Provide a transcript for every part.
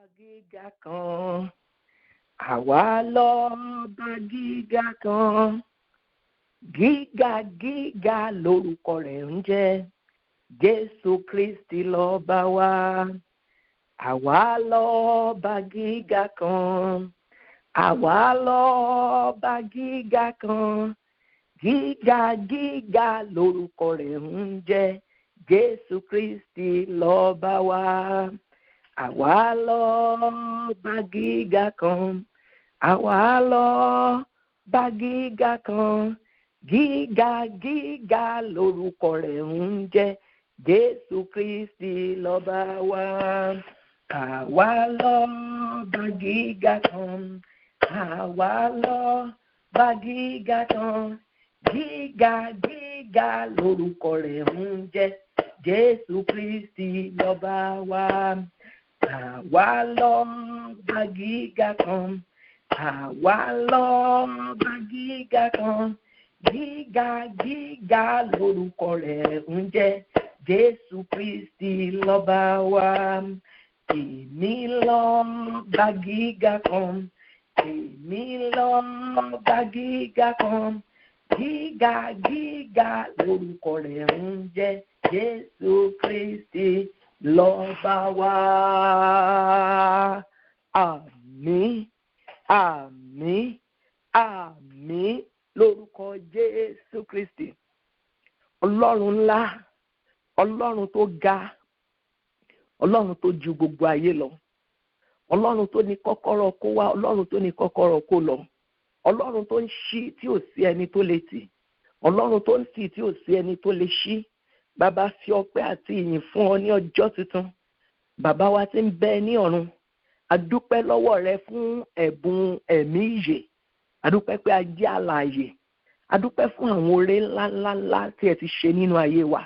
gíga kan, àwa lọ́ba gíga kan, gíga gíga lórúkọ rẹ̀ ń jẹ́, Jésù Kristi lọ́ba wa. Àwa lọ́ba gíga kan, àwa lọ́ba gíga kan, gíga gíga lórúkọ rẹ̀ ń jẹ́, Jésù Kristi lọ́ba wa. Àwa lọ́ba gíga kan, àwa lọ́ba gíga kan, gíga gíga lórúkọ rẹ̀ ń jẹ́, Jésù Kristi lọ́ba wa. Àwa lọ́ba gíga kan, àwa lọ́ba gíga kan, gíga gíga lórúkọ rẹ̀ ń jẹ́, Jésù Kristi lọ́ba wa. Àwa lọ́ba gíga kan, àwa lọ́ba gíga kan, gíga gíga lórúkọ rẹ̀ ń jẹ́, Jésù Kristi lọ́ba wa. Èmi lọ́ba gíga kan, èmi lọ́ba gíga kan, gíga gíga lórúkọ rẹ̀ ń jẹ́, Jésù Kristi lọ́ba wa. Àmín, àmín, àmín lórúkọ Jésù Kristi. Ọlọ́run ńlá, ọlọ́run tó ga, ọlọ́run tó ju gbogbo ayé lọ, ọlọ́run tó ní kọ́kọ́rọ́ kó wá, ọlọ́run tó ní kọ́kọ́rọ́ kó lọ, ọlọ́run tó ń ṣí tí ò sí ẹni tó lè tì, ọlọ́run tó ń tì tí ò sí ẹni tó lè ṣí. Bàbá fi ọpẹ́ àti ìyìn fún ọ ní ọjọ́ tuntun. Bàbá wa tí ń bẹ ní ọ̀run, a dúpẹ́ lọ́wọ́ rẹ fún ẹ̀bùn ẹ̀mí ìyè, a dúpẹ́ pé a jẹ́ alààyè, a dúpẹ́ fún àwọn oore ńláńláńlá tí ẹ ti ṣe nínú ayé wa,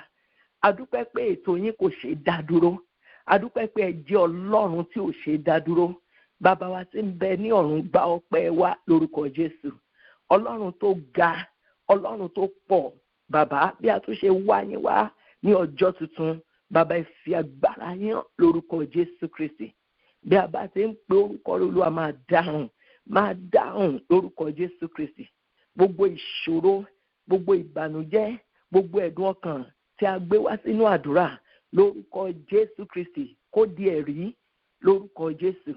a dúpẹ́ pé ètò yín kò ṣe dá dúró, a dúpẹ́ pé ẹ jẹ́ ọlọ́run tí ò ṣe dá dúró. Bàbá wa tí ń bẹ ní ọ̀run, gba ọpẹ́ wa lórúkọ Jésù. Ọlọ́run tó ga, ọlọ́run tó pọ̀, bàbá bí a tún ṣe wá yín wá ní ọjọ́ tuntun, bàbá ẹ fi agbára yín lórúkọ Jésù Kristi. Bí a bá ti ń pe orúkọ Olúwa máa dáhùn lórúkọ Jésù Kristi. Gbogbo ìṣòro, gbogbo ìbànújẹ́, gbogbo ẹ̀dùn ọkàn tí a gbé wá sínú àdúrà lórúkọ Jésù Kristi kó di ẹ̀rí lórúkọ Jésù.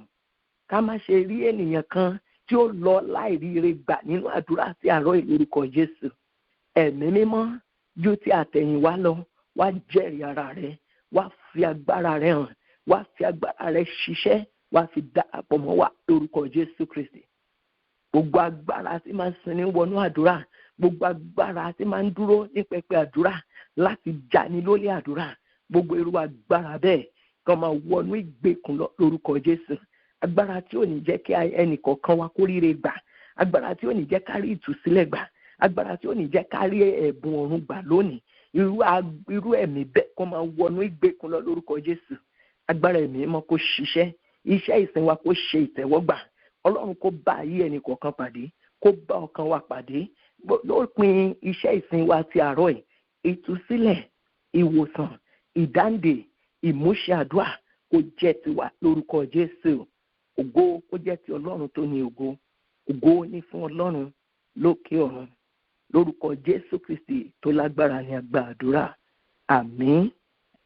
Ká má ṣe rí ènìyàn kan tí ó lọ láìríire gbà nínú àdúrà sí àárọ̀ lórúkọ Jésù. Ẹ̀mí mímọ́ ju ti àtẹ̀yìnwá lọ, wá jẹ́rìí ara rẹ̀, wá fi agbára rẹ̀ hàn, wá fi agbára rẹ̀ ṣiṣẹ́, wá fi darapọ̀ mọ́ wa lórúkọ Jésù Kristi. Gbogbo agbára tí máa ń sinmi wọnú àdúrà, gbogbo agbára tí máa ń dúró ní pẹpẹ àdúrà láti jani lólè àdúrà, gbogbo irú agbára bẹ́ẹ̀ kan máa wọnú ìgbèkùn lórúkọ Jésù. Agbára tí ò ní jẹ́ kí ẹnì kọ̀ọ̀kan wa kóríire gbà, agbára tí ò ní jẹ́ ká rí ìtúsílẹ̀ gbà, agbára tí ò ní jẹ́ ká rí ẹ̀bùn ọ̀run gbà lónìí, irú ẹ̀mí bẹ́ẹ̀ kan máa wọnú ìgbèkùn lórúkọ Jésù. Agbára ẹ̀mí mọ́ kó ṣiṣẹ́, iṣẹ́ ìsìn wa kó ṣe ìtẹ́wọ́gbà. Ọlọ́run kó bá ayé ẹnì kọ̀ọ̀kan pàdé, kó bá ọkàn wa pàdé lópin iṣẹ́ ìsìn wa ti àárọ̀ yìí. Ìtúsílẹ̀, ìwòsàn, ìdáǹdè, ìmúṣẹ àdúrà kó jẹ́ tiwa lórúkọ Jésù. Ògo kó jẹ́ ti Ọlọ́run tó ní ògo. Ògo ní fún Ọlọ́run lókè ọ̀run. Lórúkọ Jésù Kristi tó lágbára ní àgbà àdúrà. Àmín,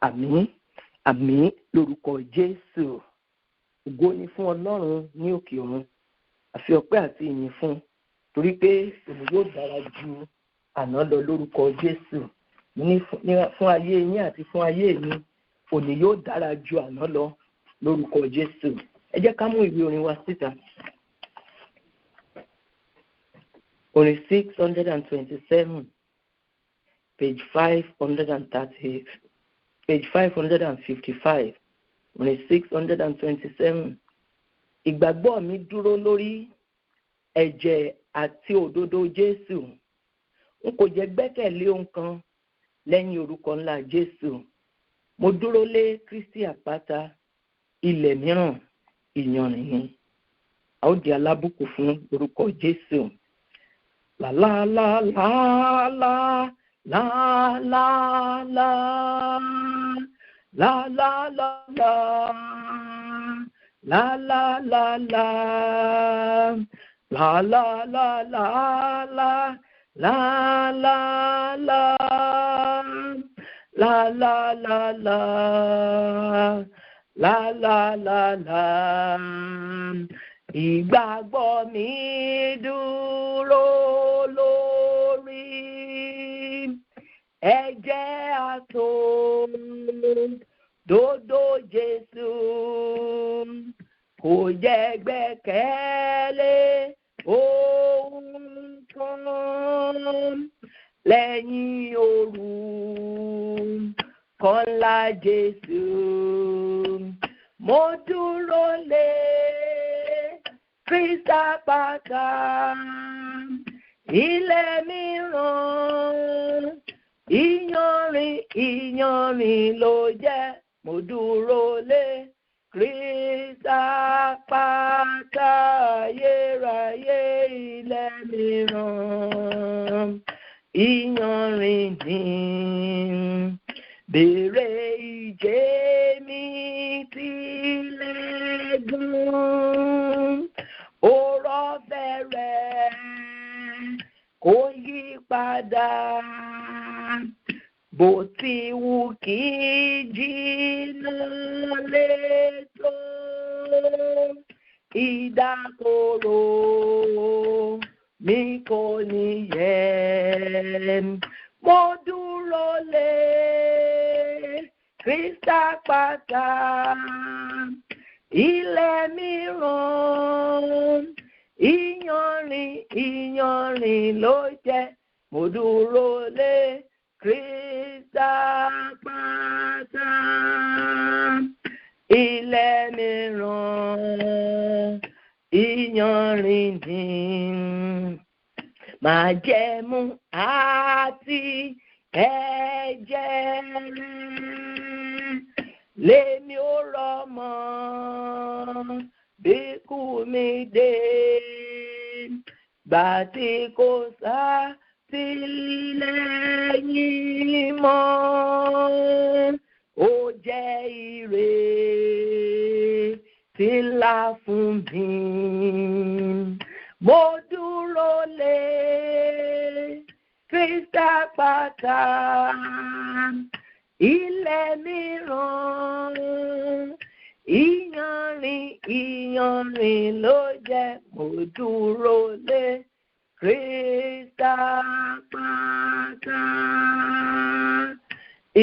àmín, àmín lórúkọ Jésù. Ògo ní fún Ọlọ́run ní òkè ọ̀run. Àfi ọpẹ́ àti ìyìn fún, torí pé òní yóò dára ju àná lọ lórúkọ Jésù. Fún ayé yín àti fún ayé mi, òní yóò dára ju àná lọ lórúkọ Jésù. Ẹ jẹ́ ká mú ìwé orin wa síta. Orin 627, page 530, page 555, orin 627. Ìgbàgbọ́ mi dúró lórí ẹ̀jẹ̀ àti òdodo Jésù. N kò jẹ́ gbẹ́kẹ̀lé ohun kan lẹ́yìn orúkọ ńlá Jésù. Mo dúró lé Kristi àpáta, ilẹ̀ mìíràn ìyanrìn ni. A ó di alábùkún fún orúkọ Jésù. La la la la la la la la la la la la la la la la, la la la la la, la la la, la la la la, la la la la. Ìgbàgbọ́ mi dúró lórí ẹ̀jẹ̀ àtòdodo Jésù, kò jẹ́ gbẹ́kẹ̀lé ohun kan lẹ́yìn òru kọ́lá Jésù. Mo dúró lé Kristi àpáta, ilẹ̀ mìíràn ìyanrìn ló jẹ́. Mo dúró lé Kristi àpáta, ayérayé, ilẹ̀ mìíràn ìyanrìn ni. Bèrè ìjẹ́ mi tilẹ̀ gùn, ọ̀rọ̀ fẹ́rẹ̀ kò yí padà, bó ti wù kí jìnnà létò, ìdákọ̀ró mi kò níyẹ̀. Mo dúró lé Kristi àpáta, ilẹ̀ mìíràn ìyanrìn ló jẹ́. Mo dúró lé Kristi àpáta, ilẹ̀ mìíràn ìyanrìn ni. Májẹ̀mú àti ẹ̀jẹ̀ rẹ̀ lèmi ò rọ̀ mọ́ bí kú mi dé, gbà tí kò sátìlẹ́yìn mọ́, ó jẹ́ ìrètí ńlá fún mi. Mo dúró lé Kristi àpáta, ilẹ̀ mìíràn ìyanrìn ló jẹ́. Mo dúró lé Kristi àpáta,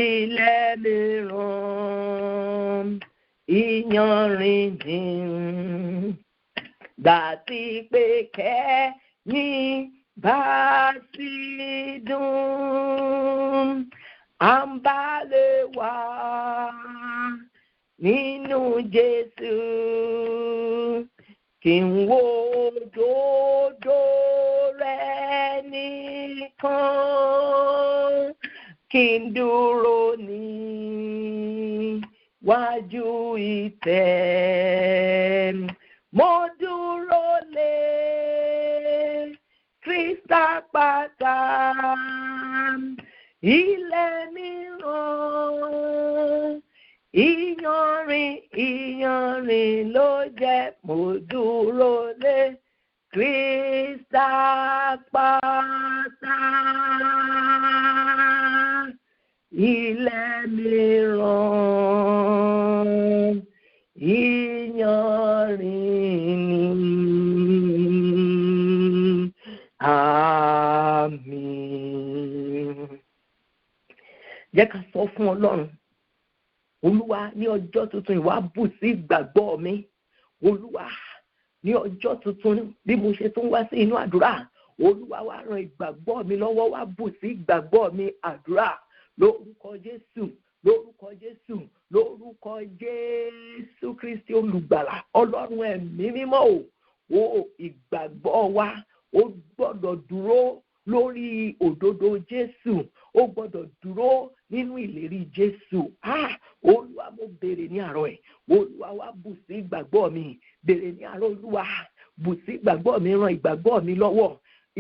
ilẹ̀ mìíràn ìyanrìn ni. Gbà tí pé kẹ́yìn bá sì dùn, à ń bá lè wà nínú Jésù, kí n wo òdodo rẹ̀ nìkan, kí n dúró níwájú ìtẹ́. Mo dúró lé Kristi àpáta, ilẹ̀ mìíràn ìyanrìn ló jẹ́. Mo dúró lé Kristi àpáta, ilẹ̀ mìíràn ìyanrìn ni. Àmín. Jẹ́ ká sọ fún Ọlọ́run, Olúwa, ní ọjọ́ tuntun ìwà bù sí ìgbàgbọ́ mi. Olúwa, ní ọjọ́ tuntun bí mo ṣe tún wá sí inú àdúrà, Olúwa wá ran ìgbàgbọ́ mi lọ́wọ́, wá bù sí ìgbàgbọ́ mi. Àdúrà lórúkọ Jésù, lórúkọ Jésù, lórúkọ Jésù Kristi olùgbàlà. Ọlọ́run ẹ̀mí mímọ́ o, ìgbàgbọ́ wa ó gbọ́dọ̀ dúró lórí òdodo Jésù, ó gbọ́dọ̀ dúró nínú ìlérí Jésù. Olúwa, mo béèrè ní àárọ̀ ẹ̀, Olúwa wá bù sí ìgbàgbọ́ mi. Béèrè ní àárọ̀, Olúwa bù sí ìgbàgbọ́ mi, ran ìgbàgbọ́ mi lọ́wọ́.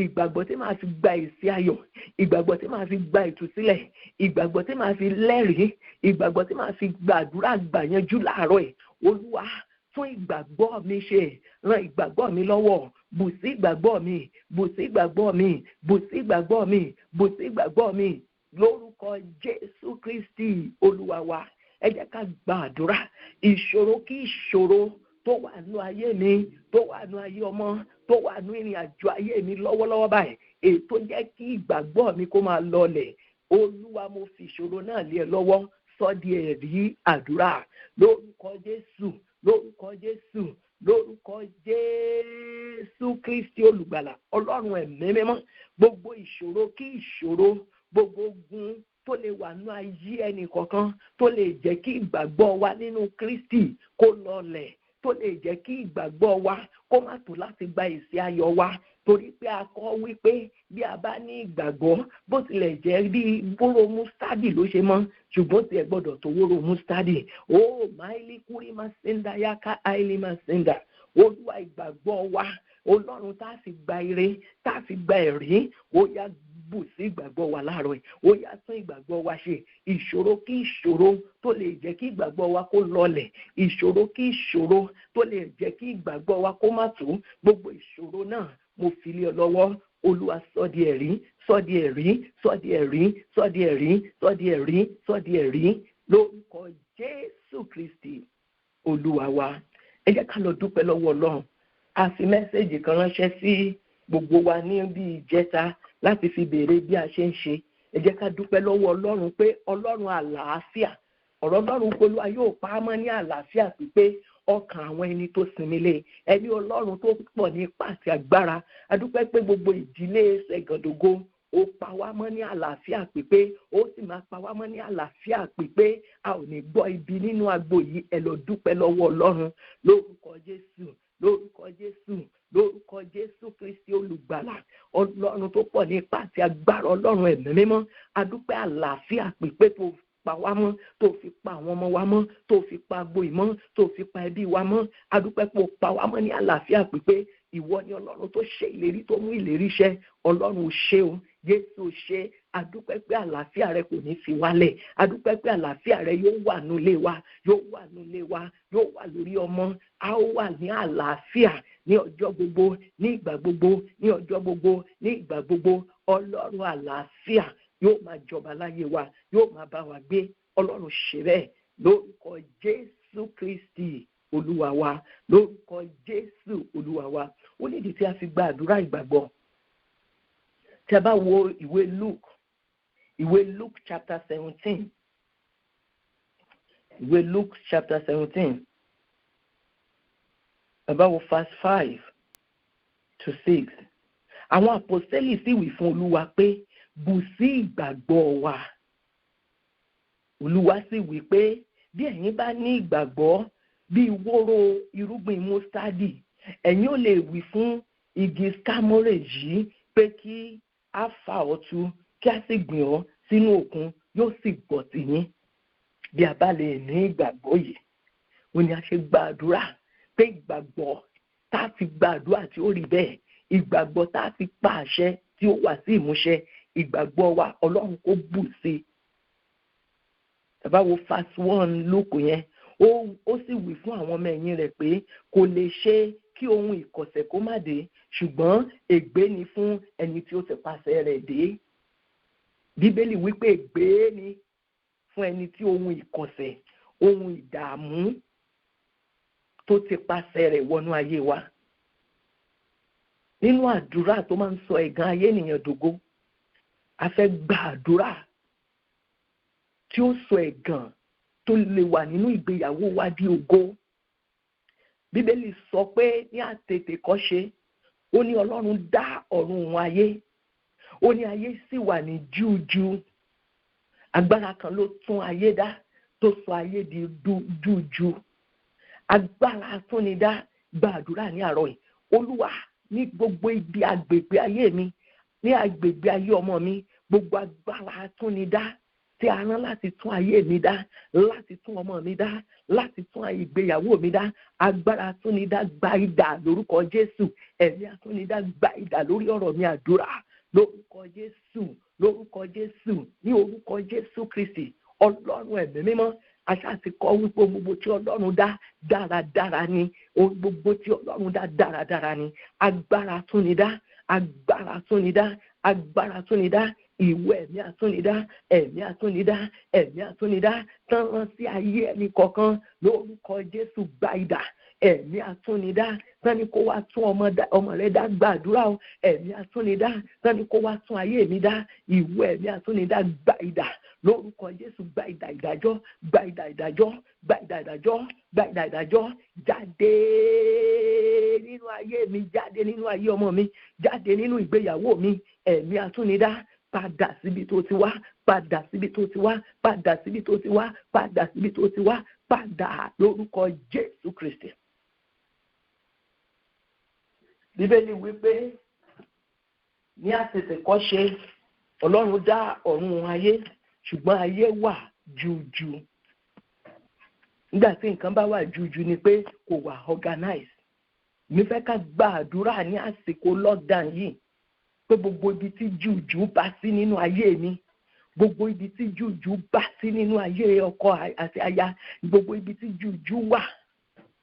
Ìgbàgbọ́ tí màá fi gba èsì ayọ̀, ìgbàgbọ́ tí màá fi gba ìtúsílẹ̀, ìgbàgbọ́ tí màá fi lẹ́rìí, ìgbàgbọ́ tí màá fi gbàdúrà gbàyanjú láàárọ̀ ẹ̀. Olúwa tún ìgbàgbọ́ mi ṣe, ran ìgbàgbọ́ mi lọ́wọ́, bù sí ìgbàgbọ́ mi, bù sí ìgbàgbọ́ mi, bù sí ìgbàgbọ́ mi, bù sí ìgbàgbọ́ mi lórúkọ Jésù Kristi Olúwa wa. Ẹ jẹ́ ká gbàdúrà. Ìṣòro kí ìṣòro tó wà nínú ayé mi, tó wà nínú ayé ọmọ, tó wà nínú ìrìn àjò ayé mi lọ́wọ́lọ́wọ́ báyìí, èyí tó jẹ́ kí ìgbàgbọ́ mi kó máa lọlẹ̀, Olúwa mo fi ìṣòro náà lé ẹ lọ́wọ́, sọ di ẹ̀rí àdúrà lórúkọ Jésù, lórúkọ Jésù, lórúkọ Jésù Kristi olùgbàlà. Ọlọ́run ẹ̀mí mímọ́, gbogbo ìṣòro kí ìṣòro, gbogbo ogun tó lè wà nínú ayé ẹnì kọ̀ọ̀kan, tó lè jẹ́ kí ìgbàgbọ́ wa nínú Kristi kó lọlẹ̀, tó lè jẹ́ kí ìgbàgbọ́ wa kó má tó láti gba èsì ayọ̀ wa, torí pé a kọ́ wípé bí a bá ní ìgbàgbọ́, bó tilẹ̀ jẹ́ bí wóró mustadi ló ṣe mọ́, ṣùgbọ́n tí ẹ gbọ́dọ̀ tó wóró mustadi. Ó máìlì kúrí máa ṣẹ́ńdà yáká àìlì máa ṣẹ́ńdà. Olúwa ìgbàgbọ́ wa, Ọlọ́run tá a fi gba ire, tá a fi gba ẹ̀rí, ó yá bù sí ìgbàgbọ́ wa láàárọ̀ yìí, ó yá tún ìgbàgbọ́ wa ṣe. Ìṣòro kí ìṣòro tó lè jẹ́ kí ìgbàgbọ́ wa kó lọlẹ̀, ìṣòro kí ìṣòro tó lè jẹ́ kí ìgbàgbọ́ wa kó má tó, gbogbo ìṣòro náà mo fi lé ọ lọ́wọ́. Olúwa sọ di ẹ̀rí, sọ di ẹ̀rí, sọ di ẹ̀rí, sọ di ẹ̀rí, sọ di ẹ̀rí, sọ di ẹ̀rí lórúkọ Jésù Kristi Olúwa wa. Ẹ jẹ́ ká lọ dúpẹ́ lọ́wọ́ Ọlọ́run. A fi mẹ́sẹ̀jì kan ránṣẹ́ sí gbogbo wa ní bí ìjẹta láti fi béèrè bí a ṣe ń ṣe. Ẹ jẹ́ ká dúpẹ́ lọ́wọ́ Ọlọ́run pé Ọlọ́run àlàáfíà, ọ̀rọ̀ Ọlọ́run Olúwa yóò pa á mọ́ ní àlàáfíà pípé ọkàn àwọn ẹni tó sinmi lé, ẹni Ọlọ́run tó pọ̀ ní ipá àti agbára. A dúpẹ́ pé gbogbo ìdílé Ṣẹ̀gàndògo ó pa wá mọ́ ní àlàáfíà pípé, ó sì máa pa wá mọ́ ní àlàáfíà pípé. A ò ní gbọ́ ibi nínú agbo yìí. Ẹ lọ dúpẹ́ lọ́wọ́ Ọlọ́run lórúkọ Jésù, lórúkọ Jésù, lórúkọ Jésù Kristi olùgbàlà. Ọlọ́run tó pọ̀ ní ipá àti agbára, Ọlọ́run ẹ̀mí mímọ́, a dúpẹ́ àlàáfíà pípé tó pa wá mọ́, tó fi pa àwọn ọmọ wa mọ́, tó fi pa agbo ìmọ́, tó fi pa ẹbí wa mọ́. A dúpẹ́ pé ó pa wá mọ́ ní àlàáfíà pípé. Ìwọ ni Ọlọ́run tó ṣe ìlérí, tó mú ìlérí ṣẹ. Ọlọ́run ò ṣe o, Jésù ò ṣe. A dúpẹ́ pé àlàáfíà rẹ kò ní fi wálẹ̀. A dúpẹ́ pé àlàáfíà rẹ yóò wà nílé wa, yóò wà nílé wa, yóò wà lórí ọmọ. A ó wà ní àlàáfíà ní ọjọ́ gbogbo, ní ìgbà gbogbo, ní ọjọ́ gbogbo, ní ìgbà gbogbo. Ọlọ́run àlàáfíà yóò máa jọba láyé wa, yóò máa bá wa gbé. Ọlọ́run ṣe bẹ́ẹ̀ lórúkọ Jésù Kristi Olúwa wa, lórúkọ Jésù Olúwa wa. Ó nídìí tí a fi gba àdúrà ìgbàgbọ́. Tí a bá wo ìwé Luke chapter 17, ìwé Luke chapter 17, about verse 5 to 6. Àwọn àpọ́sítélì sì wí fún Olúwa pé bù sí ìgbàgbọ́ wa. Olúwa sì wí pé bí ẹ̀yin bá ní ìgbàgbọ́ bí wóró irúgbìn mustadi, ẹ̀yin ò lè wí fún igi skamore yìí pé kí a fà ọ́ tu, kí a sì gbìn ọ́ sínú òkun, yóò sì gbọ́ tì yín. Bí a bá lè ní ìgbàgbọ́ yìí, ó ní a ṣe gbàdúrà pé ìgbàgbọ́ tá a ti gbàdúrà tí ó rí bẹ́ẹ̀, ìgbàgbọ́ tá a ti pa àṣẹ tí ó wà sí ìmúṣẹ, ìgbàgbọ́ wa Ọlọ́run kó bù sí. Tàbá wo verse 1 Lúùkù yẹn, ó sì wí fún àwọn ọmọ ẹ̀yìn rẹ̀ pé kò lè ṣe kí ohun ìkọ̀sẹ̀ kó má dé, ṣùgbọ́n ègbé ni fún ẹni tí ó ti pàṣẹ rẹ̀ dé. Bíbélì wípé ègbé ni fún ẹni tí ohun ìkọ̀sẹ̀, ohun ìdààmú tó ti pàṣẹ rẹ̀ wọnú ayé wa. Nínú àdúrà tó máa ń sọ ẹ̀gàn ayé ènìyàn dògo, a fẹ́ gba àdúrà tí ó sọ ẹ̀gàn tó lè wà nínú ìgbéyàwó wa di ògo. Bíbélì sọ pé ní àtètèkọ́ṣe, ó ní Ọlọ́run dá ọ̀run òun ayé, ó ní ayé sì wà ní jújú. Agbára kan ló tún ayé dá, tó sọ ayé di jújú. Agbára atúnidá. Gba àdúrà ní àárọ̀ yìí. Olúwa, ní gbogbo ibi agbègbè ayé mi, ní agbègbè ayé ọmọ mi, gbogbo agbára atúnidá tí a rán láti tún ayé mi dá, láti tún ọmọ mi dá, láti tún ìgbéyàwó mi dá, agbára atúnidá gba idà lórúkọ Jésù. Ẹ̀mí atúnidá gba idà lórí ọ̀rọ̀ mi. Àdúrà lórúkọ Jésù, lórúkọ Jésù, ní orúkọ Jésù Kristi. Ọlọ́run ẹ̀mí mímọ́, àṣà ti kọ́ wípé gbogbo tí Ọlọ́run dá dáradára ni, ohun gbogbo tí Ọlọ́run dá dáradára ni. Agbára túnidá, agbára túnidá, agbára túnidá, ìwọ ẹ̀mí àtúnidá, ẹ̀mí àtúnidá, ẹ̀mí àtúnidá tán rán sí ayé ẹni kọ̀ọ̀kan lórúkọ Jésù gba idà. Ẹ̀mí àtúnidá tán ni kó wá tún ọmọ rẹ dá, gbàdúrà o. Ẹ̀mí àtúnidá tán ni kó wá tún ayé mi dá, ìwọ ẹ̀mí àtúnidá gba idà lórúkọ Jésù. Gba idà ìdájọ́, gba idà ìdájọ́, gba idà ìdájọ́, gba idà ìdájọ́. Jáde nínú ayé mi, jáde nínú ayé ọmọ mi, jáde nínú ìgbéyàwó mi. Ẹ̀mí àtúnidá padà síbi tó ti wá, padà síbi tó ti wá, padà síbi tó ti wá, padà síbi tó ti wá, padà lórúkọ Jésù Kristi. Bíbélì wípé ní àtètèkọ́ṣe Ọlọ́run dá ọ̀run ayé, ṣùgbọ́n ayé wà jújù. Nígbà tí nǹkan bá wà jújù ni pé kò wà organize. Mi fẹ́ ká gbàdúrà ní àsìkò lockdown yìí pé gbogbo ibi tí jújù bá sí nínú ayé mi, gbogbo ibi tí jújù bá sí nínú ayé ọkọ àti aya, gbogbo ibi tí jújù wà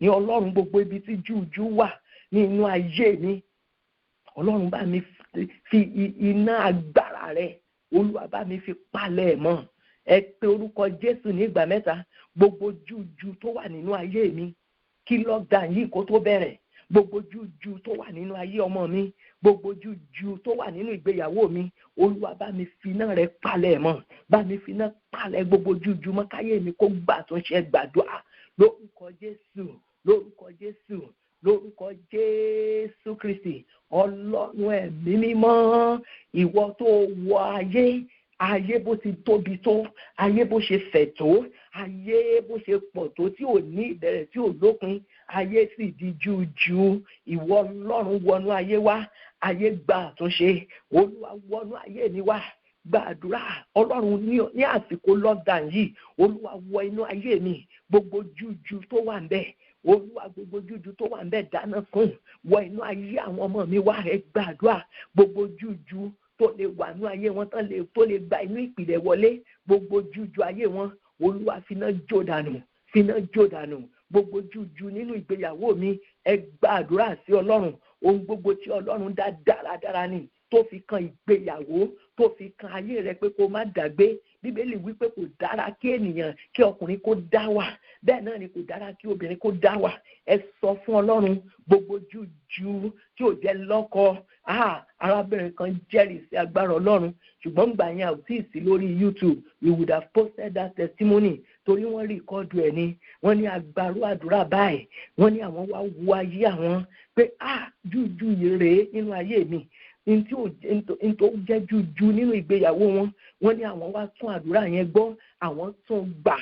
ní Ọlọ́run, gbogbo ibi tí jújù wà nínú ayé mi, Ọlọ́run bá mi fi iná agbára rẹ̀, Olúwa bá mi fi palẹ̀ mọ́. Ẹ pe orúkọ Jésù ní ìgbà mẹ́ta. Gbogbo jújù tó wà nínú ayé mi kí lockdown yìí kó tó bẹ̀rẹ̀, gbogbo jújù tó wà nínú ayé ọmọ mi, gbogbo jújù tó wà nínú ìgbéyàwó mi, Olúwa bá mi fi iná rẹ̀ palẹ̀ mọ́. Bá mi fi iná palẹ̀ gbogbo jújù mọ́ káyé mi kó gbà tó ṣe gbàdúrà lórúkọ Jésù, lórúkọ Jésù, lórúkọ Jésù Kristi. Ọlọ́run ẹ̀mí mímọ́, ìwọ tó wọ ayé bó ti tóbi tó, ayé bó ṣe fẹ̀ tó, ayé bó ṣe pọ̀ tó tí ò ní ìbẹ̀rẹ̀ tí ò lópin, ayé sì di jújù. Ìwọ Ọlọ́run wọnú ayé wá, ayé gba àtúnṣe. Olúwa wọnú ayé mi wá, gbàdúrà. Ọlọ́run ní àsìkò lockdown yìí, Olúwa wọ inú ayé mi, gbogbo jújù tó wà ń bẹ̀, Olúwa gbogbo jújù tó wà ń bẹ̀ dáná fún, wọ inú ayé àwọn ọmọ mi wá, ẹ gbàdúrà. Gbogbo jújù tó lè wà nínú ayé wọn tó lè gba inú ìpìlẹ̀ wọlé, gbogbo jújù ayé wọn, Olúwa finá jó dànù, finá jó dànù. Gbogbo jújù nínú ìgbéyàwó mi, ẹ gbàdúrà sí Ọlọ́run. Ohun gbogbo tí Ọlọ́run dá dáradára ni, tó fi kan ìgbéyàwó, tó fi kan ayé rẹ pé kó má dàgbé. Bíbélì wípé kò dára kí ènìyàn, kí ọkùnrin kó dá wà, bẹ́ẹ̀ náà ni kò dára kí obìnrin kó dá wà. Ẹ sọ fún Ọlọ́run gbogbo jújù tí ò jẹ́ lọ́kọ. Arábìnrin kan jẹ́rìí sí agbára Ọlọ́run, ṣùgbọ́n gbà yẹn ò tíì sí lórí YouTube. We would have posted that testimony torí wọ́n rí ìkọ́dù ẹ̀ ni. Wọ́n ní agbárò àdúrà báyìí, wọ́n ní àwọn wá wo ayé àwọn pé jújù yìí rèé nínú ayé mi, tó jẹ́ jújù nínú ìgbéyàwó wọn. Wọ́n ní àwọn wá tún àdúrà yẹn gbọ́, àwọn tún gbà,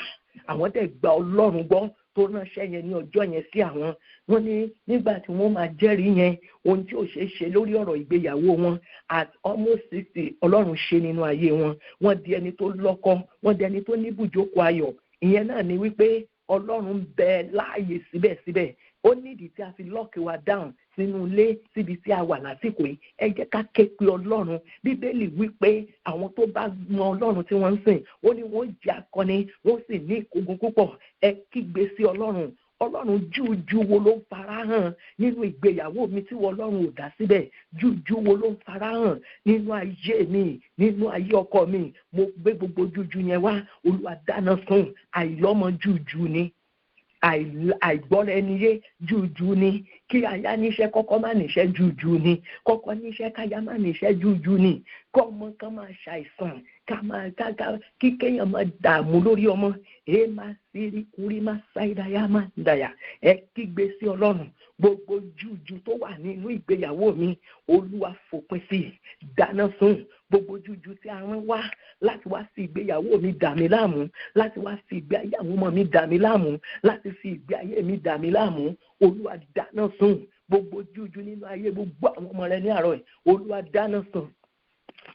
àwọn dẹ̀ gba Ọlọ́run gbọ́ tó ránṣẹ́ yẹn ní ọjọ́ yẹn sí àwọn. Wọ́n ní nígbà tí wọ́n máa jẹ́rìí yẹn, ohun tí ò ṣeé ṣe lórí ọ̀rọ̀ ìgbéyàwó wọn at almost 60, Ọlọ́run ṣe nínú ayé wọn. Wọ́n di ẹni tó lọ́kọ, wọ́n di ẹni tó ní ibùjókòó ayọ̀. Ìyẹn náà ni wípé Ọlọ́run bẹ láàyè síbẹ̀síbẹ̀. Ó nídìí tí a fi lọ́ọ̀kì wa down sínú ilé síbi tí a wà lásìkò yìí. Ẹ jẹ́ ká ké pe Ọlọ́run. Bíbélì wípé àwọn tó bá mọ Ọlọ́run tí wọ́n ń sìn, ó ní wọ́n jẹ́ akọni, wọ́n sì ní ìkógun púpọ̀. Ẹ kígbe sí Ọlọ́run. Ọlọ́run jújù wo ló ń farahàn nínú ìgbéyàwó mi tí Ọlọ́run ò dá síbẹ̀? Jújù wo ló ń farahàn nínú ayé mi, nínú ayé ọkọ mi? Mo gbé gbogbo jújù yẹn wá. Olúwa dáná sun. Àìlọ́mọ jújù ni, àìgbọ́ra ẹni yé jújù ni, kí aya níṣẹ́ kọ́kọ́ má níṣẹ́ jújù ni, kọ́kọ́ níṣẹ́ káya má níṣẹ́ jújù ni, kọ́ ọmọ kan máa ṣàìsàn, kí kéèyàn máa dààmú lórí ọmọ. Máa sírí kúrí máa ṣáìdáyà máa dàyà. Ẹ kígbe sí Ọlọ́run. Gbogbo jújù tó wà nínú ìgbéyàwó mi, Olúwa fòpin sí, dáná sun. Gbogbo jújù tí a rán wá láti wá sí ìgbéyàwó mi dà mí láàmú, láti wá sí ìgbé ayé àwọn ọmọ mi dà mí láàmú, láti fi ìgbé ayé mi dà mí láàmú, Olúwa dáná sun. Gbogbo jújù nínú ayé gbogbo àwọn ọmọ rẹ ní àárọ̀ yìí, Olúwa dáná sun.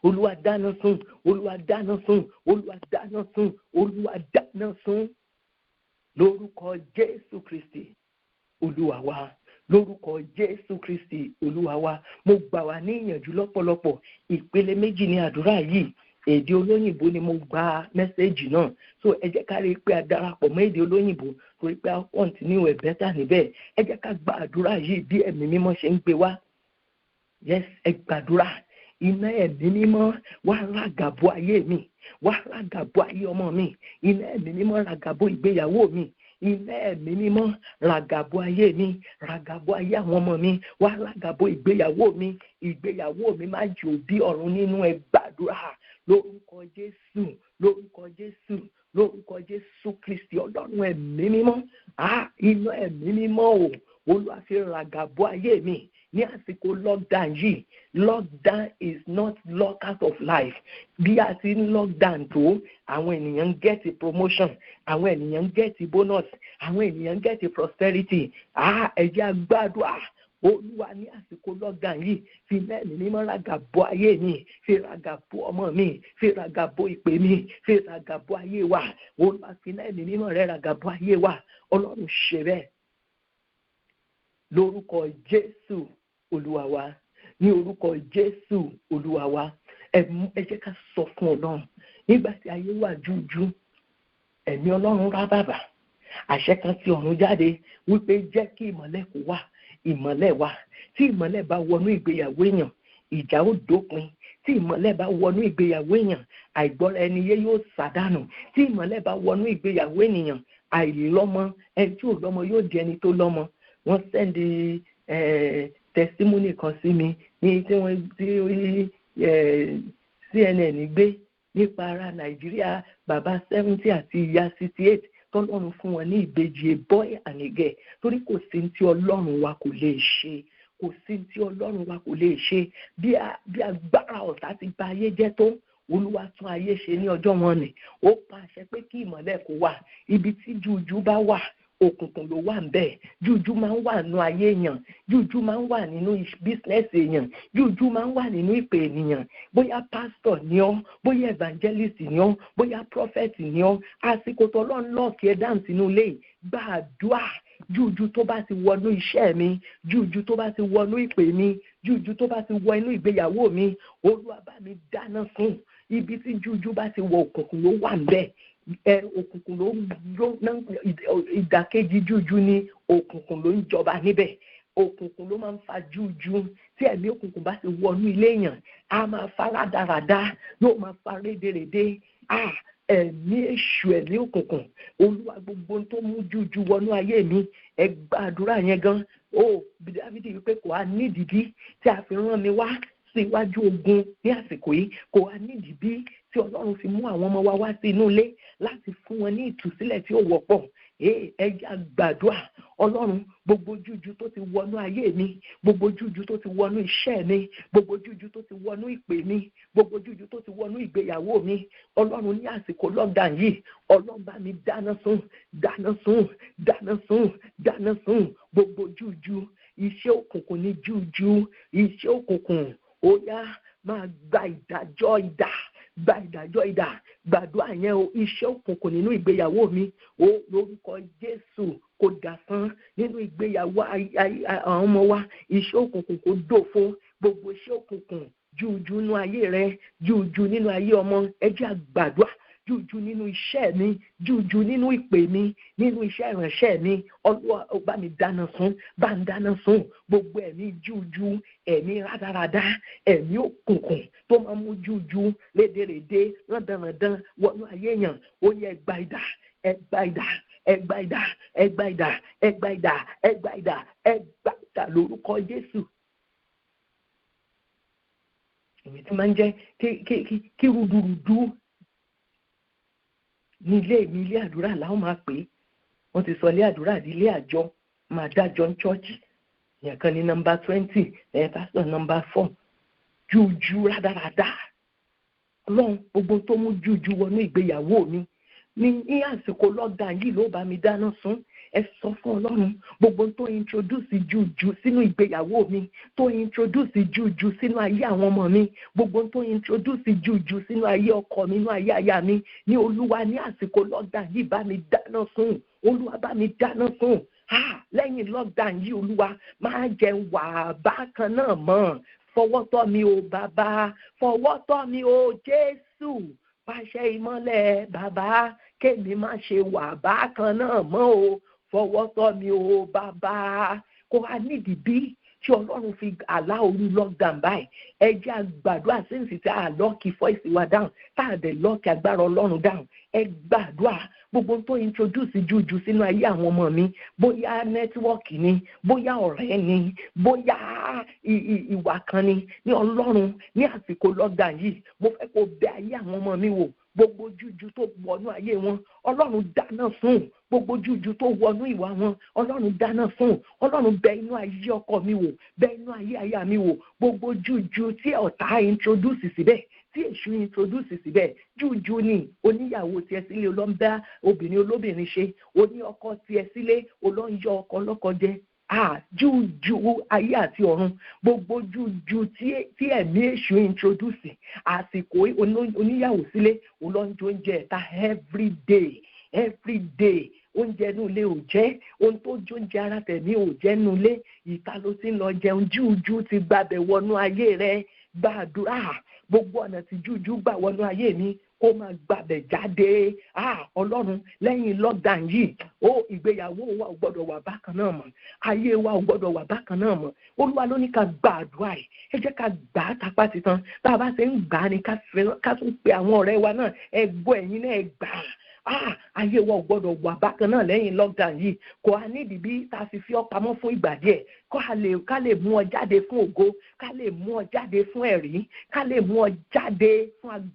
Olúwa dáná sun, Olúwa dáná sun, Olúwa dáná sun, Olúwa dáná sun. Lórúkọ Jésù Kristi Olúwa wa, lórúkọ Jésù Kristi Olúwa wa. Mo gbà wá ní ìyànjú lọ́pọ̀lọpọ̀. Ìpele méjì ní àdúrà yìí. èdè olóyìnbó ni mo gba mẹ́sẹ̀gì náà, so ẹ jẹ́ ká rí i pé a darapọ̀ mọ́ èdè olóyìnbó torí pé a continue ẹ̀ bẹ́tà níbẹ̀. Ẹ jẹ́ ká gba àdúrà yìí bí ẹ̀mí mímọ́ ṣe ń gbé wá. Yes, ẹ gbàdúrà. Iná ẹ̀mí mímọ́ wá ràgàbó ayé mi, wá ràgàbó ayé ọmọ mi. Iná ẹ̀mí mímọ́ ràgàbó ìgbéyàwó mi. Iná ẹ̀mí mímọ́ ràgàbó ayé mi, ràgàbó ayé àwọn ọmọ mi, wá ràgàbó ìgbéyàwó mi. Ìgbéyàwó mi má jò bí ọ̀run nínú. ẹ gbàdúrà lórúkọ Jésù, lórúkọ Jésù, lórúkọ Jésù Kristi Ọlọ́run ẹ̀mí mímọ́. Iná ẹ̀mí mímọ́ o, Olúwa fi ràgàbó ayé mi ní àsìkò lockdown yìí. Lockdown is not lock out of life. Bí a ti ń lockdown tó, àwọn ènìyàn ń get promotion, àwọn ènìyàn ń get bonus, àwọn ènìyàn ń get prosperity. Ẹ jẹ́ a gbàdúrà. Olúwa ní àsìkò lockdown yìí fi mẹ́rin mímọ́ ràgàbó ayé mi, fi ràgàbó ọmọ mi, fi ràgàbó ìpè mi, fi ràgàbó ayé wa. Olúwa fi mẹ́rin mímọ́ rẹ̀ ràgàbó ayé wa. Ọlọ́run ṣe bẹ́ẹ̀ lórúkọ Jésù Olúwa wa, ní orúkọ Jésù Olúwa wa. Ẹ jẹ́ ká sọ fún Ọlọ́run nígbà tí ayé wà jújú, ẹ̀mí Ọlọ́run rá bàbà, àṣẹ kan tí ọ̀run jáde wípé jẹ́ kí ìmọ́lẹ̀ kó wà. Ìmọ́lẹ̀ wà. Tí ìmọ́lẹ̀ bá wọnú ìgbéyàwó èèyàn, ìjà ó dópin. Tí ìmọ́lẹ̀ bá wọnú ìgbéyàwó èèyàn, àìgbọ́ra ẹni yé yóò sàdánù. Tí ìmọ́lẹ̀ bá wọnú ìgbéyàwó ènìyàn, àìlọ́mọ, ẹni tí ò lọ́mọ yóò di ẹni tó lọ́mọ. Wọ́n sẹ́ndì testimony kan sí mi ní tí wọ́n tí CNN gbé nípa ara Nàìjíríà, bàbá 70 àti ìyá 68 tọ́lọ́run fún wọn ní ìbejì, a boy and a girl. Torí kò sí tí Ọlọ́run wa kò lè ṣe, kò sí tí Ọlọ́run wa kò lè ṣe. Bí agbára ọ̀tá ti bà ayé jẹ́ tó, Olúwa tún ayé ṣe ní ọjọ́ wọn ni. Ó pàṣẹ pé kí ìmọ́lẹ̀ kó wà. Ibi tí jújú bá wà, òkùnkùn ló wà ńbẹ̀. Jújú máa ń wà nínú ayé èèyàn, jújú máa ń wà nínú bísínẹ́sì èèyàn, jújú máa ń wà nínú ìpè ènìyàn. Bóyá pásítọ̀ ni ọ́, bóyá evangelist ni ọ́, bóyá prophet ni ọ́, àsìkò tó lọ́n lọ́ọ̀kì ẹ̀ dáhùn sínú ilé yìí, gbàdúrà. Jújú tó bá ti wọnú iṣẹ́ mi, jújú tó bá ti wọnú ìpè mi, jújú tó bá ti wọ inú ìgbéyàwó mi, Olúwa bá mi dáná fún. Ibi tí jújú bá ti wọ, òkùnkùn ló wà ńbẹ̀. Òkùnkùn ló ìdàkejì jújú ni òkùnkùn ló ń jọba níbẹ̀. Òkùnkùn ló máa ń fa jújú. Tí ẹ̀mí òkùnkùn bá ti wọnú ilé èèyàn, a máa fa rádaràda, yóò máa fa rédèrèdè. Ẹ̀mí èṣù, ẹ̀mí òkùnkùn, Olúwa gbogbo tó mú jújú wọnú ayé mi, ẹ gbàdúrà yẹn gan. Bí Dáfídì wípé kò á nídìí tí a fi rán mi wá sí iwájú ogun ní àsìkò yìí, kò á nídìí bí tí Ọlọ́run fi mú àwọn ọmọ wa wá sí inú ilé láti fún wọn ní ìtúsílẹ̀ tí ó wọ́pọ̀. Ẹ jẹ́ gbàdúrà. Ọlọ́run, gbogbo jújú tó ti wọnú ayé mi, gbogbo jújú tó ti wọnú iṣẹ́ mi, gbogbo jújú tó ti wọnú ìpè mi, gbogbo jújú tó ti wọnú ìgbéyàwó mi, Ọlọ́run ní àsìkò lockdown yìí, Ọlọ́run bá mi dáná sun, dáná sun, dáná sun, dáná sun. Gbogbo jújú, iṣẹ́ òkùnkùn ní jújú, iṣẹ́ òkùnkùn, ó yá máa gba ìdájọ́ idà, gba ìdájọ́ idà. Gbàdúrà yẹn o, iṣẹ́ òkùnkùn nínú ìgbéyàwó mi, ó lórúkọ Jésù kò dásán nínú ìgbéyàwó àwọn ọmọ wa. Iṣẹ́ òkùnkùn kò dòfo. Gbogbo iṣẹ́ òkùnkùn, jújú nínú ayé rẹ, jújú nínú ayé ọmọ, ẹ jẹ́ gbàdúrà. Jújú nínú iṣẹ́ mi, jújú nínú ìpè mi, nínú iṣẹ́ ìránṣẹ́ mi, Olúwa bá mi dáná sun, bá ń dáná sun. Gbogbo ẹ̀mí jújú, ẹ̀mí rádaràdá, ẹ̀mí òkùnkùn tó máa mú jújú lédèrèdè rándanrandan wọnú ayé èèyàn, ó yẹ ẹgbà idà, ẹgbà idà, ẹgbà idà, ẹgbà idà, ẹgbà idà, ẹgbà idà, ẹgbà idà lórúkọ Jésù. Èmi tí máa ń jẹ́ kí rúdurùdu ní ilé mi, ilé àdúrà làwọn máa pè é. Wọ́n ti sọ ilé àdúrà di ilé àjọ, máa dájọ́ ní chọ́ọ̀chì. Ìyẹn kan ní nọ́mbà 20, pásítọ̀ nọ́mbà 4. Jújú rádaràdá. Ọlọ́run, gbogbo tó mú jújú wọnú ìgbéyàwó mi ní àsìkò lockdown yìí ló bá mi dáná sun. Ẹ sọ fún Ọlọ́run, gbogbo tó introduce jújú sínú ìgbéyàwó mi, tó introduce jújú sínú ayé àwọn ọmọ mi, gbogbo tó introduce jújú sínú ayé ọkọ mi, nínú ayé aya mi, ní Olúwa ní àsìkò lockdown yìí bá mi dáná sun. Olúwa bá mi dáná sun. Lẹ́yìn lockdown yìí, Olúwa máa jẹ wà bákan náà mọ́. fọwọ́ tọ́ mi o bàbá, fọwọ́ tọ́ mi o Jésù, pàṣẹ ìmọ́lẹ̀ bàbá, kémi má ṣe wà bákan náà mọ́ o, fọwọ́ tọ́ mi o bàbá. Kò wá nídìí bí tí Ọlọ́run fi àlá orí lockdown báyìí, ẹ jẹ́ àgbàdua sínsì tí a lọ́ọ̀kì fọ́ìsì wa dáhùn, tá a dẹ̀ lọ́ọ̀kì agbára Ọlọ́run dáhùn, ẹ gbàdúrà gbogbo tó introduce jújú sínú ayé àwọn ọmọ mi, bóyá nẹ́tíwọ́ọ̀kì ni, bóyá ọ̀rẹ́ ni, bóyá ìwà kan ni, ní Ọlọ́run ní àsìkò lockdown yìí, mo fẹ́ kó bẹ ayé àwọn ọmọ mi wò, gbogbo jújú tó wọnú ayé wọn, Ọlọ́run dáná fún, gbogbo jújú tó wọnú ìwà wọn, Ọlọ́run dáná fún, Ọlọ́run bẹ inú ayé ọkọ mi wò, bẹ inú ayé aya mi wò, gbogbo jújú tí ọ̀tá introduce síbẹ̀, tí èṣù introduce síbẹ̀, jújú ni oníyàwó tiẹ̀ sílé olóńbá obìnrin olóbìnrin ṣe, oní ọkọ tiẹ̀ sílé olóńyọ ọkọ lọ́kọ jẹ, jújú ayé àti ọ̀run, gbogbo jújú tí ẹ̀mí èṣù introduce, àsìkò oníyàwó sílé olóńjọ oúnjẹ ẹ̀ta every day oúnjẹ inú ilé ò jẹ́, ohun tó jóúnjẹ ara tẹ̀mí ò jẹ́ inú ilé, ìta ló ti ń lọ jẹun, jújú ti gbàbẹ̀ wọnú ayé rẹ, gbàdúrà gbogbo ọ̀nà tí jújú gbà wọnú ayé mi kó máa gbàbẹ̀ jáde. Ọlọ́run lẹ́yìn lockdown yìí, ìgbéyàwó wa ò gbọ́dọ̀ wà bákan náà mọ́, ayé wa ò gbọ́dọ̀ wà bákan náà mọ́. Olúwa ló ní ká gbàdúrà yìí, ẹ jẹ́ ká gbà á tapá titan, tá a bá ṣe ń gbà á ni ká tún pe àwọn ọ̀rẹ́ wa náà, ẹ gbọ́ ẹ̀yin náà ẹ gbà á. Ayé wa ò gbọ́dọ̀ wà bákan náà lẹ́yìn lockdown yìí, kò á nídìí bí tá a fi ọ́ pamọ́ fún ìgbà díẹ̀, ká lè mú ọ jáde fún ògo, ká lè mú ọ jáde fún ẹ̀rí, ká lè mú ọ jáde fún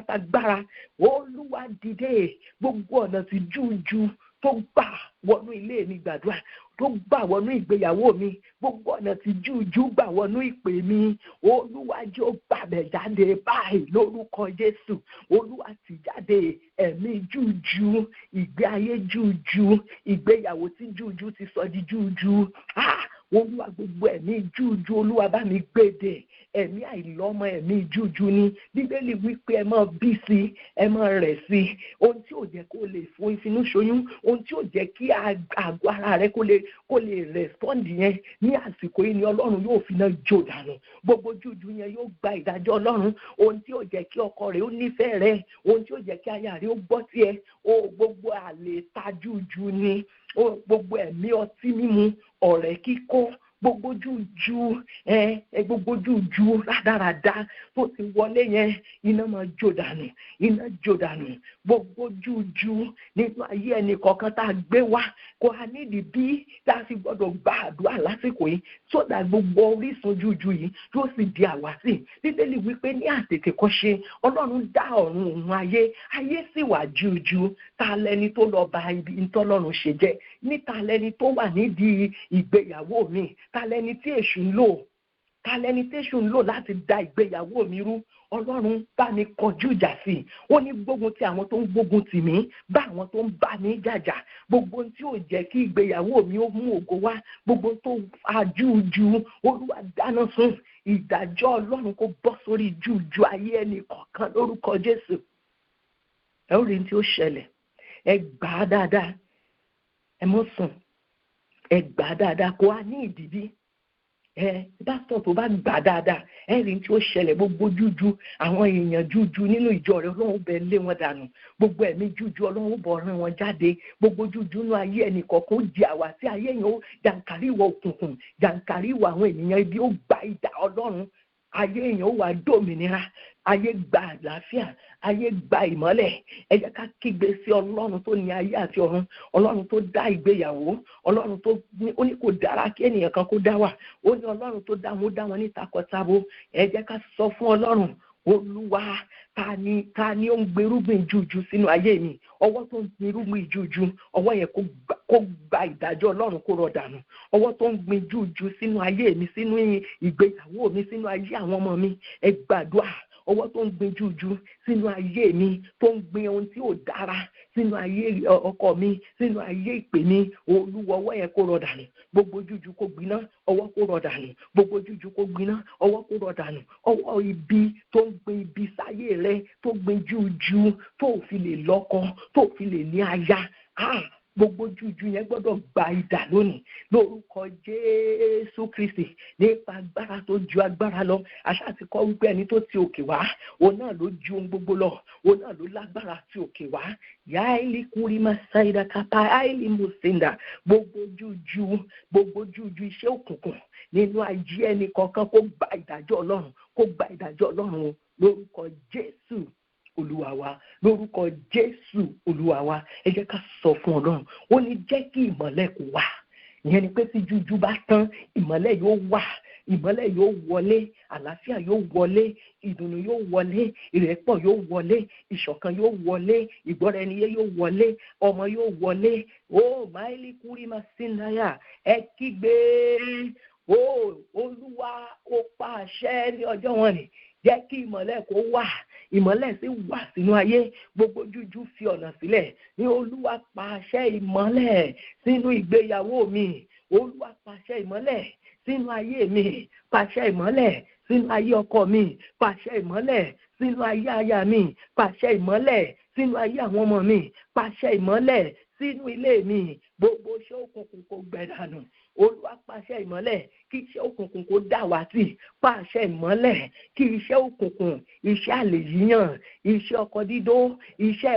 tagbára. Olúwa dìde, gbogbo ọ̀nà tí jújú tó gbà wọnú ilé mi gbàdúrà, tó gbà wọnú ìgbéyàwó mi, gbogbo ọ̀nà tí jújú gbà wọnú ìpè mi, Olúwa jẹ́ ó gbàbẹ̀ jáde báyìí lórúkọ Jésù. Olúwa tì jáde ẹ̀mí jújú, ìgbé ayé jújú, ìgbéyàwó tí jújú ti sọ di jújú. Olúwa gbogbo ẹ̀mí jújú, Olúwa bá mi gbèdè, ẹ̀mí àìlọ́mọ ẹ̀mí jújú ni. Bíbélì wípé ẹ máa bí sí, ẹ máa rẹ̀ sí, ohun tí ò jẹ́ kó lè fún ìfinú ṣoyún, ohun tí ò jẹ́ kí àgọ́ ara rẹ kó lè respond yẹn ní àsìkò yìí ni Ọlọ́run yóò fi náà jó dànù. Gbogbo jújú yẹn yóò gba ìdájọ́ Ọlọ́run, ohun tí ò jẹ́ kí ọkọ rẹ ó nífẹ̀ẹ́ rẹ, ohun tí ò jẹ́ kí aya rẹ ó gbọ́ tiẹ̀, gbogbo àlè ta jújú ni, gbogbo ẹ̀mí ọtí mímu, ọ̀rẹ́ kíkó, gbogbo jújú gbogbo jújú rádaràda tó ti wọlé yẹn, iná máa jó dànù, iná jó dànù. Gbogbo jújú nínú ayé ẹnì kọ̀ọ̀kan tá a gbé wá, kò á nídìí bí tá a fi gbọ́dọ̀ gba àdúrà lásìkò yìí, sódà gbogbo orísun jújú yìí yóò sì di àwásí. Bíbélì wípé ní àtètèkọ́ṣe Ọlọ́run dá ọ̀run òun ayé sì wà jújú. Ta lẹni tó lọ ba ibi ntọ́lọ́run ṣe jẹ́? Ní ta lẹni tó wà nídìí ìgbéyàwó mi? Ta lẹni tí èṣù ń lò láti da ìgbéyàwó mi rú? Ọlọ́run bá mi kọjú ìjà sí i. Ó ní gbógun ti àwọn tó ń gbógun tì mí, bá àwọn tó ń bá mi jàjà. Gbogbo tí ò jẹ́ kí ìgbéyàwó mi ó mú ògo wá, gbogbo tó ajújú, Olúwa dáná sun. Ìdájọ́ Ọlọ́run kó bọ́ sórí jújú ayé ẹnì kọ̀ọ̀kan lórúkọ Jésù. Ẹ ó rí ní tí ó ṣẹlẹ̀, ẹ gbà á dáadáa, ẹ mọ́ sùn, ẹ gbà á dáadáa, kó á ní ìdìbí. Pásítọ̀ tó bá gbà dáadáa, ẹ rí tí ó ṣẹlẹ̀, gbogbo jújú, àwọn èèyàn jújú nínú ìjọ rẹ̀ Ọlọ́run bẹ lé wọn dànù, gbogbo ẹ̀mí jújú Ọlọ́run bọ̀ rán wọn jáde, gbogbo jújú nínú ayé ẹnì kọ̀ọ̀kan ó di àwa tí ayé yẹn ó jàǹkárí ìwọ òkùnkùn, jàǹkárí ìwọ àwọn ènìyàn ibi ó gba idà Ọlọ́run, ayé èèyàn ó wà dòmìnira, ayé gba àlàáfíà, ayé gba ìmọ́lẹ̀. Ẹ jẹ́ ká kígbe sí Ọlọ́run tó ní ayé àti ọ̀run, Ọlọ́run tó dá ìgbéyàwó, Ọlọ́run tó ó ní kò dára kí ènìyàn kan kó dá wà, ó ní Ọlọ́run tó dá wọn ní takọtabo. Ẹ jẹ́ ká sọ fún Ọlọ́run, Olúwa, ta ni ó ń gbérúgbìn jújú sínú ayé mi? Ọwọ́ tó ń gbérúgbìn jújú, ọwọ́ yẹn kó gba ìdájọ́ Ọlọ́run kó rọ̀ dànù. Ọwọ́ tó ń gbin jújú sínú ayé mi, sínú ìgbéyàwó mi, sínú ayé àwọn ọmọ mi, ẹ gbàdúrà. Ọwọ́ tó ń gbin jújú sínú ayé mi, tó ń gbin ohun tí ò dára sínú ayé ọkọ mi, sínú ayé ìpè mi, Olúwa ọwọ́ yẹn kó rọ̀ dànù. Gbogbo jújú kó gbiná, ọwọ́ kó rọ̀ dànù. Gbogbo jújú kó gbiná, ọwọ́ kó rọ̀ dànù. Ọwọ́ ibi tó ń gbin ibi sáyé rẹ, tó gbin jújú tó fi lè lọ́kọ, tó fi lè ní aya. gbogbo jújú yẹn gbọ́dọ̀ gba idà lónìí lórúkọ Jésù Kristi nípa agbára tó ju agbára lọ. Àṣà ti kọ́ wípé ẹni tó ti òkè wá òun náà ló ju ohun gbogbo lọ, òun náà ló lágbára ti òkè wá. Yaili kurima saida kapa aili musinda gbogbo jújú iṣẹ́ òkùnkùn nínú ayé ẹni kọ̀ọ̀kan kó gba ìdájọ́ Ọlọ́run, kó gba ìdájọ́ Ọlọ́run lórúkọ Jésù Olúwa wa, lórúkọ Jésù Olúwa wa. Ẹ jẹ́ ká sọ fún Ọlọ́run, ó ní jẹ́ kí ìmọ́lẹ̀ kó wà. Ìyẹn ni pé tí jújú bá tán, ìmọ́lẹ̀ yóò wà, ìmọ́lẹ̀ yóò wọlé, àlàáfíà yóò wọlé, ìdùnnú yóò wọlé, ìrẹ́pọ̀ yóò wọlé, ìṣọ̀kan yóò wọlé, ìgbọ́ra-ẹniyé yóò wọlé, ọmọ yóò wọlé. Ó máìlì kúrí máa sí náírà, ẹ kígbe. Ó Olúwa ó pa àṣẹ ní ọjọ́ wọn ni, jẹ́ kí ìmọ́lẹ̀ kó wà, ìmọ́lẹ̀ sì wà sínú ayé, gbogbo jújú fi ọ̀nà sílẹ̀. Ní Olúwa pa àṣẹ ìmọ́lẹ̀ sínú ìgbéyàwó mi, Olúwa pa àṣẹ ìmọ́lẹ̀ sínú ayé mi, pàṣẹ ìmọ́lẹ̀ sínú ayé ọkọ mi, pàṣẹ ìmọ́lẹ̀ sínú ayé aya mi, pàṣẹ ìmọ́lẹ̀ sínú ayé àwọn ọmọ mi, pàṣẹ ìmọ́lẹ̀ sínú ilé mi. Gbogbo iṣẹ́ òkùnkùn kó gbẹ̀dànù. Olúwa pàṣẹ ìmọ́lẹ̀ kí iṣẹ́ òkùnkùn kó dàwátì, pàṣẹ ìmọ́lẹ̀ kí iṣẹ́ òkùnkùn, iṣẹ́ àlè yíyàn, iṣẹ́ ọkọ dídó, iṣẹ́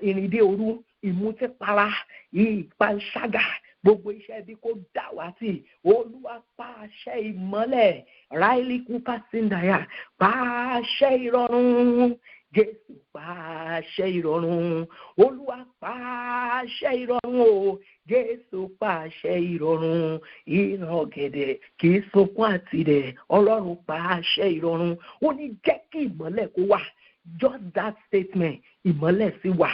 ìrìndé òru, ìmútípara, ìpanṣágà, gbogbo iṣẹ́ bí kò dàwátì. Olúwa pàṣẹ ìmọ́lẹ̀, ráìlì kúpà síndàyà, pàṣẹ ìrọ̀rùn. Jésù pàṣẹ ìrọ̀rùn, Olúwa pàṣẹ ìrọ̀rùn o, Jésù pàṣẹ ìrọ̀rùn. Ìran ọ̀gẹ̀dẹ̀ kì í sunkún àtìrẹ̀, Ọlọ́run pàṣẹ ìrọ̀rùn. Ó ní jẹ́ kí ìmọ́lẹ̀ kó wà. Just that statement, ìmọ́lẹ̀ sì wà.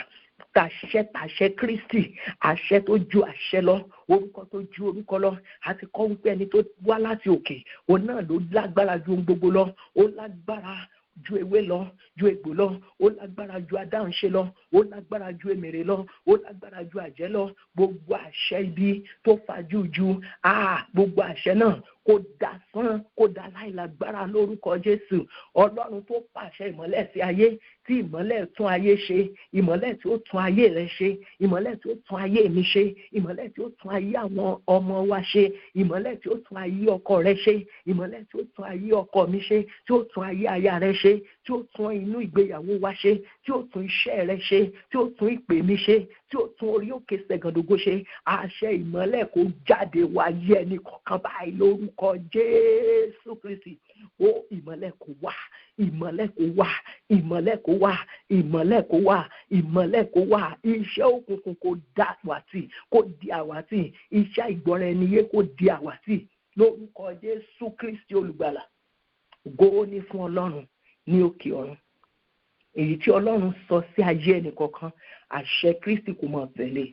Tàṣẹ Kristi, àṣẹ tó ju àṣẹ lọ, orúkọ tó ju orúkọ lọ. A ti kọ́ wípé ẹni tó wá láti òkè, òun náà ló lágbára ju ohun gbogbo lọ. Ó lágbára ju ewé lọ, ju egbò lọ, ó lágbára ju adáhunṣe lọ, ó lágbára ju èmèrè lọ, ó lágbára ju àjẹ́ lọ. Gbogbo àṣẹ ibi tó fajú ju gbogbo àṣẹ náà kó dasán, kó da láìlágbára lórúkọ Jésù. Ọlọ́run tó pàṣẹ ìmọ́lẹ̀ sí ayé, tí ìmọ́lẹ̀ tún ayé ṣe, ìmọ́lẹ̀ tí ó tún ayé rẹ ṣe, ìmọ́lẹ̀ tí ó tún ayé mi ṣe, ìmọ́lẹ̀ tí ó tún ayé àwọn ọmọ wa ṣe, ìmọ́lẹ̀ tí ó tún ayé ọkọ rẹ ṣe, ìmọ́lẹ̀ tí ó tún ayé ọkọ mi ṣe, tí ó tún ayé aya rẹ ṣe, tí ó tún inú ìgbéyàwó wa ṣe, tí ó tún iṣẹ́ rẹ ṣe, tí ó tún ìpè mi ṣe, tí ó tún orí òkè Ṣẹ̀gàndògo ṣe. Àṣẹ ìmọ́lẹ̀ kó jáde wáyé ẹnì kọ̀ọ̀kan báyìí lórúkọ Jésù Kristi. Ó ìmọ́lẹ̀ kó wà, ìmọ́lẹ̀ kó wà, ìmọ́lẹ̀ kó wà, ìmọ́lẹ̀ kó wà, ìmọ́lẹ̀ kó wà. Iṣẹ́ òkùnkùn kó dá àwátì, kó di àwátì. Iṣẹ́ ìgbọ́ra-ẹniyé kó di àwátì lórúkọ Jésù Kristi olùgbàlà. Ògo ni fún Ọlọ́run ní òkè ọ̀run. Èyí tí Ọlọ́run sọ sí ayé ẹnì kọ̀ọ̀kan, àṣẹ Kristi kò mọ̀ tẹ̀lé.